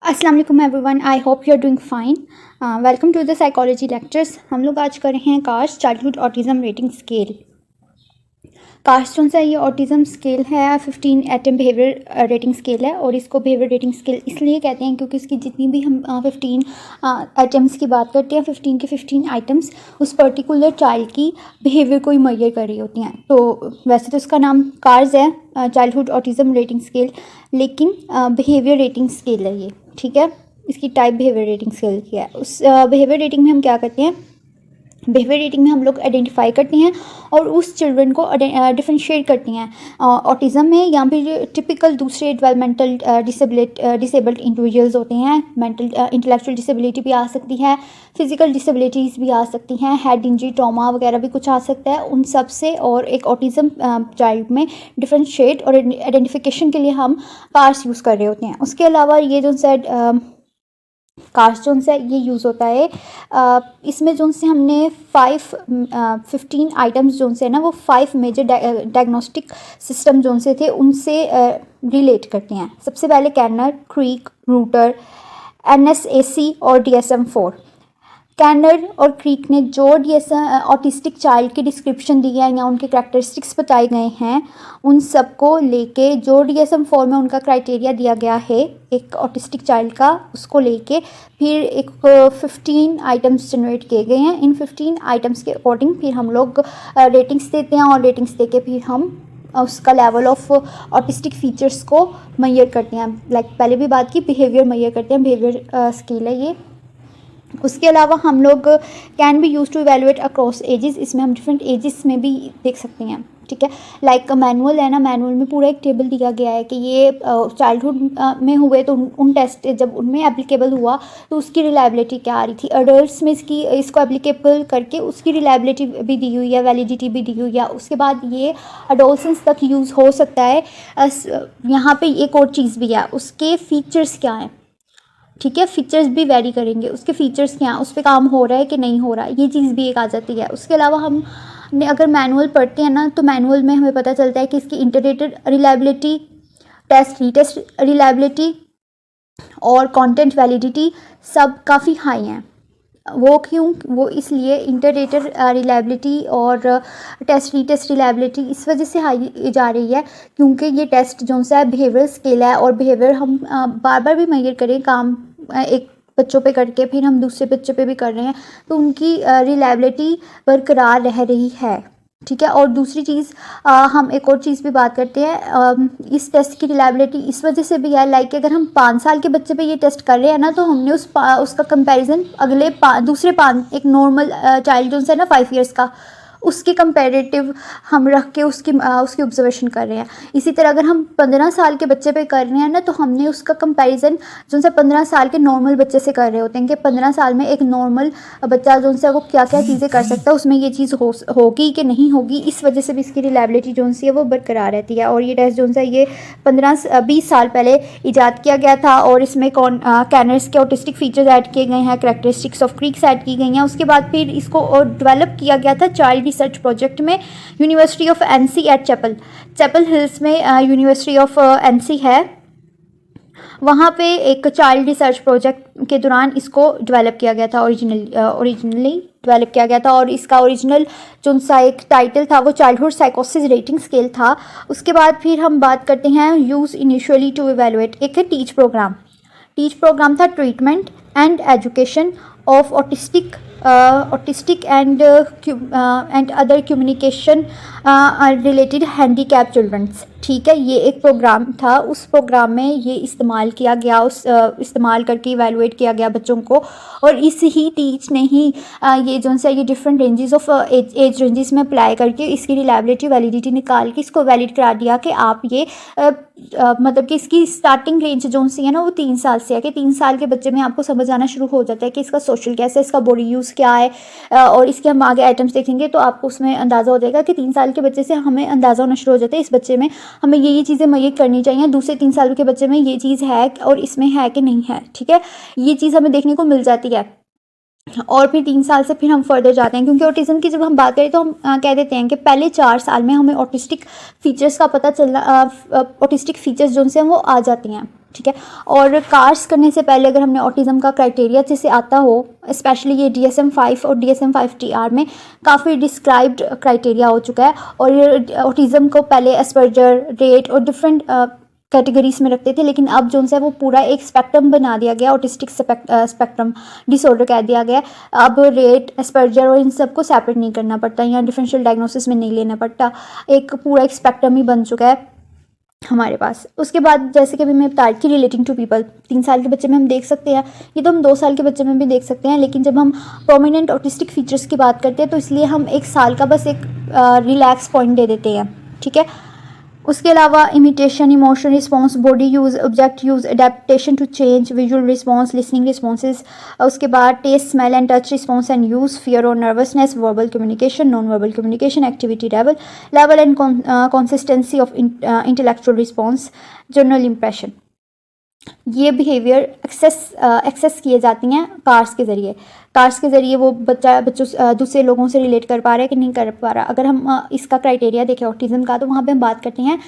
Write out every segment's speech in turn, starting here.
अस्सलाम वालेकुम everyone, I hope you are doing fine. Welcome to the psychology lectures. हम लोग आज कर रहे हैं काश चाइल्डहुड ऑटिज़म रेटिंग स्केल। काश जो सा ये ऑटिज़म स्केल है 15 एटम बिहेवियर रेटिंग स्केल है, और इसको बिहेवियर रेटिंग स्केल इसलिए कहते हैं क्योंकि इसकी जितनी भी हम 15 आइटम्स की बात करते हैं, 15 के 15 आइटम्स उस पर्टिकुलर चाइल्ड की बिहेवियर को ही मेजर कर रही होती हैं। तो वैसे तो इसका नाम कार्स है, चाइल्डहुड ऑटिज़म रेटिंग स्केल, लेकिन बिहेवियर रेटिंग स्केल है ये, ठीक है। इसकी टाइप बिहेवियर रेटिंग स्केल की है। उस बिहेवियर रेटिंग में हम क्या करते हैं, बिहेवियर रेटिंग में हम लोग आइडेंटिफाई करते हैं और उस चिल्ड्रन को डिफरेंशिएट करते हैं ऑटिज़म में, या फिर टिपिकल दूसरे डेवलपमेंटल डिसेबल्ड इंडिविजुअल्स होते हैं। मेंटल इंटेलेक्चुअल डिसेबिलिटी भी आ सकती है, फिजिकल डिसेबिलिटीज़ भी आ सकती हैं, हेड इंजरी, ट्रॉमा वगैरह भी कुछ आ सकता है उन सब से। और एक ऑटिज़म चाइल्ड में डिफरेंशिएट और आइडेंटिफिकेशन के लिए हम कार्स यूज़ कर रहे होते हैं। उसके अलावा ये जो सेड कार्स जोन से ये यूज़ होता है, इसमें जोन से हमने 15 आइटम्स जोन से ना वो 5 मेजर डायग्नोस्टिक सिस्टम जोन से थे, उनसे रिलेट करते हैं। सबसे पहले कैनर, क्रीक, रूटर, NSAC और DSM-4। कैनर और क्रीक ने जो ऑटिस्टिक चाइल्ड की डिस्क्रिप्शन दी है या उनके करैक्टरिस्टिक्स बताए गए हैं, उन सब को लेके जो DSM-4 में उनका क्राइटेरिया दिया गया है एक ऑटिस्टिक चाइल्ड का, उसको लेके फिर एक 15 आइटम्स जनरेट किए गए हैं। इन 15 आइटम्स के अकॉर्डिंग फिर हम लोग रेटिंग्स देते हैं, और रेटिंग्स दे के फिर हम उसका लेवल ऑफ ऑटिस्टिक फीचर्स को मेजर करते हैं। लाइक पहले भी बात की, बिहेवियर मेजर करते हैं, बिहेवियर स्केल है ये। उसके अलावा हम लोग can be use to evaluate across ages, इसमें हम डिफरेंट एजेस में भी देख सकते हैं, ठीक है। लाइक मैनुअल है ना, मैनुअल में पूरा एक टेबल दिया गया है कि ये चाइल्डहुड में हुए तो उन टेस्ट जब उनमें एप्लीकेबल हुआ तो उसकी रिलायबिलिटी क्या आ रही थी। अडल्ट्स में इसको एप्लीकेबल करके उसकी रिलायबिलिटी भी दी हुई है, वैलिडिटी भी दी हुई है। उसके बाद ये अडोलसेंस तक यूज़ हो सकता है। यहाँ पे एक और चीज़ भी है, उसके फीचर्स क्या हैं, ठीक है। फीचर्स भी वेरी करेंगे, उसके फीचर्स क्या हैं, उस पर काम हो रहा है कि नहीं हो रहा है, ये चीज़ भी एक आ जाती है। उसके अलावा हम ने अगर मैनुअल पढ़ते हैं ना, तो मैनुअल में हमें पता चलता है कि इसकी integrated reliability, test retest reliability और कंटेंट वैलिडिटी सब काफ़ी हाई हैं। वो क्यों, वो इसलिए इंटीग्रेटेड रिलायबिलिटी और टेस्ट रीटेस्ट रिलायबिलिटी इस वजह से हाई जा रही है क्योंकि ये टेस्ट जो सा है बिहेवियर स्केल है, और बिहेवियर हम बार बार भी मेजर करें काम एक बच्चों पे करके फिर हम दूसरे बच्चों पे भी कर रहे हैं, तो उनकी रिलायबिलिटी बरकरार रह रही है, ठीक है। और दूसरी चीज़ हम एक और चीज़ भी बात करते हैं, इस टेस्ट की रिलायबिलिटी इस वजह से भी है, लाइक अगर हम 5 साल के बच्चे पे ये टेस्ट कर रहे हैं ना, तो हमने उसका कंपैरिजन अगले दूसरे 5 एक नॉर्मल चाइल्ड जो है ना 5 ईयर्स का, उसके कंपैरेटिव हम रख के उसकी ऑब्जर्वेशन कर रहे हैं। इसी तरह अगर हम 15 साल के बच्चे पे कर रहे हैं ना, तो हमने उसका कंपैरिजन जो है 15 साल के नॉर्मल बच्चे से कर रहे होते हैं कि 15 साल में एक नॉर्मल बच्चा जो है वो क्या क्या चीज़ें कर सकता है, उसमें ये चीज़ होगी कि नहीं होगी। इस वजह से भी इसकी रिलायबिलिटी जो है वो बरकरार रहती है। और ये टेस्ट जो है ये 15-20 साल पहले ईजाद किया गया था, और इसमें कैनर्स के ऑटिस्टिक फीचर्स ऐड किए गए हैं, करैक्टरिस्टिक्स ऑफ क्रीक्स ऐड की गई हैं। उसके बाद फिर इसको डेवलप किया गया था चाइल्ड रिसर्च प्रोजेक्ट में, university of NC at Chapel Hills में यूनिवर्सिटी ऑफ NC है, वहाँ पे एक चाइल्ड रिसर्च प्रोजेक्ट के दौरान इसको डेवलप किया गया था, ओरिजिनली डेवलप किया गया था। और इसका ओरिजिनल जो सा एक टाइटल था वो चाइल्डहुड साइकोसिस रेटिंग स्केल था। उसके बाद फिर हम बात करते हैं यूज़ इनिशियली टू इवेलुएट, एक है टीच प्रोग्राम था treatment and education of autistic and other communication related handicapped childrens, ठीक है। ये एक प्रोग्राम था, उस प्रोग्राम में ये इस्तेमाल किया गया, इस्तेमाल करके इवेलुएट किया गया बच्चों को। और इस ही टीच ने ही ये जो है ये different ranges of age ranges में अप्लाई करके इसकी रिलायबिलिटी वैलिडिटी निकाल के इसको वैलिड करा दिया कि आप ये मतलब कि इसकी स्टार्टिंग रेंज जो सी है ना वो 3 साल से है, कि 3 साल के बच्चे में आपको समझ आना शुरू हो जाता है कि इसका सोशल कैसे है, इसका बॉडी यूज़ क्या है, और इसके हम आगे आइटम्स देखेंगे तो आपको उसमें अंदाज़ा हो जाएगा कि 3 साल के बच्चे से हमें अंदाज़ा होना शुरू हो जाता है इस बच्चे में हमें ये चीज़ें मेजर करनी चाहिए, दूसरे 3 साल के बच्चे में ये चीज़ है और इसमें है कि नहीं है, ठीक है। ये चीज़ हमें देखने को मिल जाती है। और फिर 3 साल से फिर हम फर्दर जाते हैं, क्योंकि ऑटिज़म की जब हम बात करें तो हम कह देते हैं कि पहले 4 साल में हमें ऑटिस्टिक फीचर्स का पता चलना, ऑटिस्टिक फीचर्स जो से वो आ जाती हैं, ठीक है। और कार्स करने से पहले अगर हमने ऑटिज़म का क्राइटेरिया जैसे आता हो, स्पेशली ये DSM-5 और DSM-5-TR में काफ़ी डिस्क्राइब्ड क्राइटेरिया हो चुका है। और ये ऑटिज़म को पहले एस्पर्जर, रेट और डिफरेंट कैटेगरीज में रखते थे, लेकिन अब जो है वो पूरा एक स्पेक्ट्रम बना दिया गया, ऑटिस्टिक स्पेक्ट्रम डिसऑर्डर कह दिया गया। अब रेट, एस्पर्जर और इन सबको सेपरेट नहीं करना पड़ता, या डिफरेंशियल डायग्नोसिस में नहीं लेना पड़ता, एक पूरा एक स्पेक्ट्रम ही बन चुका है हमारे पास। उसके बाद जैसे कि अभी मैं बता रही थी रिलेटिंग टू पीपल, 3 साल के बच्चे में हम देख सकते हैं, ये तो हम 2 साल के बच्चे में भी देख सकते हैं, लेकिन जब हम प्रोमिनेंट ऑटिस्टिक फीचर्स की बात करते हैं तो इसलिए हम 1 साल का बस एक रिलैक्स पॉइंट दे देते हैं, ठीक है। उसके अलावा imitation, emotion response, body use, object use, adaptation to change, visual response, listening responses, उसके बाद test, smell and touch response and use, fear और nervousness, verbal communication, non verbal communication, activity level and consistency of intellectual response, general impression. ये behaviour access किए जाती हैं cars के ज़रिए। Cars के ज़रिए वो बच्चों दूसरे लोगों से रिलेट कर पा रहा है कि नहीं कर पा रहा। अगर हम इसका क्राइटेरिया देखें ऑटिज़म का, तो वहाँ पे हम बात करते हैं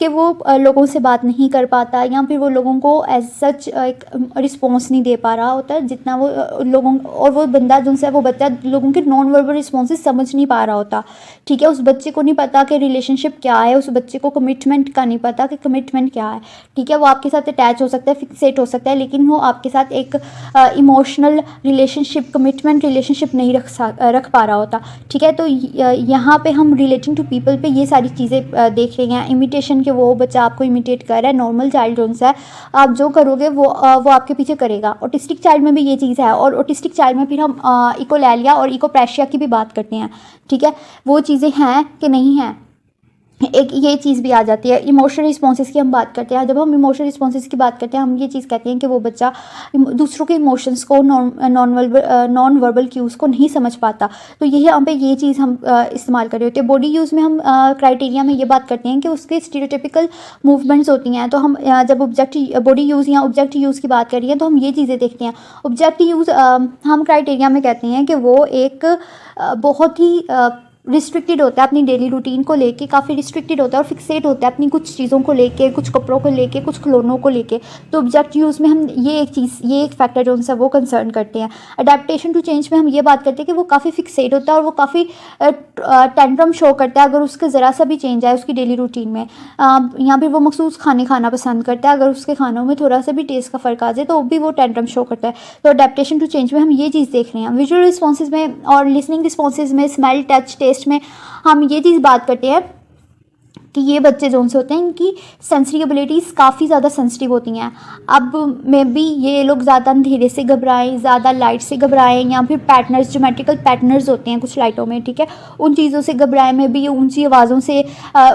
कि वो लोगों से बात नहीं कर पाता, या फिर वो लोगों को एज सच एक रिस्पॉन्स नहीं दे पा रहा होता जितना वो लोगों, और वो बंदा जिनसे वो बच्चा लोगों के नॉन वर्बल रिस्पॉन्सेज समझ नहीं पा रहा होता, ठीक है। उस बच्चे को नहीं पता कि रिलेशनशिप क्या है, उस बच्चे को कमिटमेंट का नहीं पता कि कमिटमेंट क्या है, ठीक है। वो आपके साथ अटैच हो सकता है, फिक्सेट हो सकता है, लेकिन वो आपके साथ एक इमोशनल रिलेशनशिप, कमिटमेंट रिलेशनशिप नहीं रख पा रहा होता, ठीक है। तो यहाँ पे हम रिलेटिंग टू पीपल पे ये सारी चीज़ें देख रहे हैं। इमिटेशन के वो बच्चा आपको इमिटेट कर रहा है, नॉर्मल चाइल्ड जो है आप जो करोगे वो आपके पीछे करेगा। ऑटिस्टिक चाइल्ड में भी ये चीज़ है, और ऑटिस्टिक चाइल्ड में फिर हम इकोलैलिया और इकोप्रेशिया की भी बात करते हैं, ठीक है। वो चीज़ें हैं कि नहीं हैं, एक ये चीज़ भी आ जाती है। इमोशनल रिस्पॉन्सेज की हम बात करते हैं, जब हम इमोशनल रिस्पॉन्सेज की बात करते हैं हम ये चीज़ कहते हैं कि वो बच्चा दूसरों के इमोशंस को, नॉन वर्बल क्यूज़ को नहीं समझ पाता। तो यही यहाँ पे ये चीज़ हम इस्तेमाल कर रहे होते हैं। बॉडी यूज़ में हम क्राइटेरिया में ये बात करते हैं कि उसके स्टीरियोटिपिकल मूवमेंट्स होती हैं। तो हम जब ऑब्जेक्ट बॉडी यूज़ या ऑब्जेक्ट यूज़ की बात कर रही हैं तो हम ये चीज़ें देखते हैं। ऑब्जेक्ट यूज़ हम क्राइटेरिया में कहते हैं कि वो एक बहुत ही रिस्ट्रिक्टेड होता है, अपनी डेली रूटीन को लेके काफ़ी रिस्ट्रिक्टेड होता है और फिक्सेट होता है अपनी कुछ चीज़ों को लेके, कुछ कपड़ों को लेके, कुछ खिलौनों को लेके। तो ऑब्जेक्ट यूज़ में हम ये एक फैक्टर जो उनसे वो कंसर्न करते हैं। अडेप्टेशन टू चेंज में हम ये बात करते हैं कि वो काफ़ी फिक्सेट होता है और वो काफ़ी टेंट्रम शो करता है अगर उसके ज़रा सा भी चेंज आए उसकी डेली रूटीन में। यहाँ पर वो मखसूस खाने खाना पसंद करता है, अगर उसके खानों में थोड़ा सा भी टेस्ट का फ़र्क आ जाए तो भी वो टेंट्रम शो करता है। तो अडेप्टेशन टू चेंज में हम ये चीज़ देख रहे हैं। विजुअल रिस्पॉन्सेज में और लिसनिंग रिस्पॉन्सेज में, स्मेल, टच, टेस्ट में हम ये चीज़ बात करते हैं कि ये बच्चे जो से होते हैं इनकी सेंसरी एबिलिटीज़ काफ़ी ज़्यादा सेंसिटिव होती हैं। अब मे बी ये लोग ज़्यादा अंधेरे से घबराएं, ज़्यादा लाइट से घबराएं, या फिर पैटर्नर्स, ज्योमेट्रिकल पैटर्नर्स होते हैं कुछ लाइटों में, ठीक है, उन चीज़ों से घबराएं। में भी ऊंची आवाज़ों से,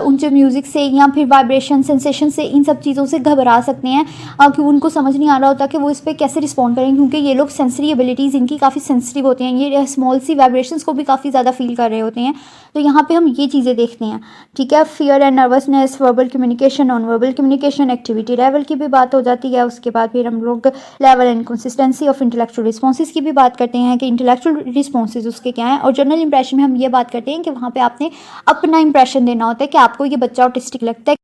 ऊंचे म्यूज़िक से, या फिर वाइब्रेशन, सेंसेशन से, इन सब चीज़ों से घबरा सकते हैं कि उनको समझ नहीं आ रहा होता कि वो इस पर कैसे रिस्पॉन्ड करें, क्योंकि ये लोग सेंसरी एबिलिटीज़ इनकी काफ़ी सेंसिटिव होती हैं, ये स्मॉल सी वाइब्रेशंस को भी काफ़ी ज़्यादा फील कर रहे होते हैं। तो यहाँ पे हम ये चीज़ें देखते हैं, ठीक है। Fear and nervousness, verbal communication, non verbal communication, activity level की भी बात हो जाती है। उसके बाद फिर हम लोग level and consistency of intellectual responses की भी बात करते हैं कि इंटेलेक्चुअल रिस्पॉन्सेज उसके क्या हैं। और जनरल इंप्रेशन में हम ये बात करते हैं कि वहाँ पे आपने अपना इंप्रेशन देना होता है कि आपको ये बच्चा ऑटिस्टिक लगता है।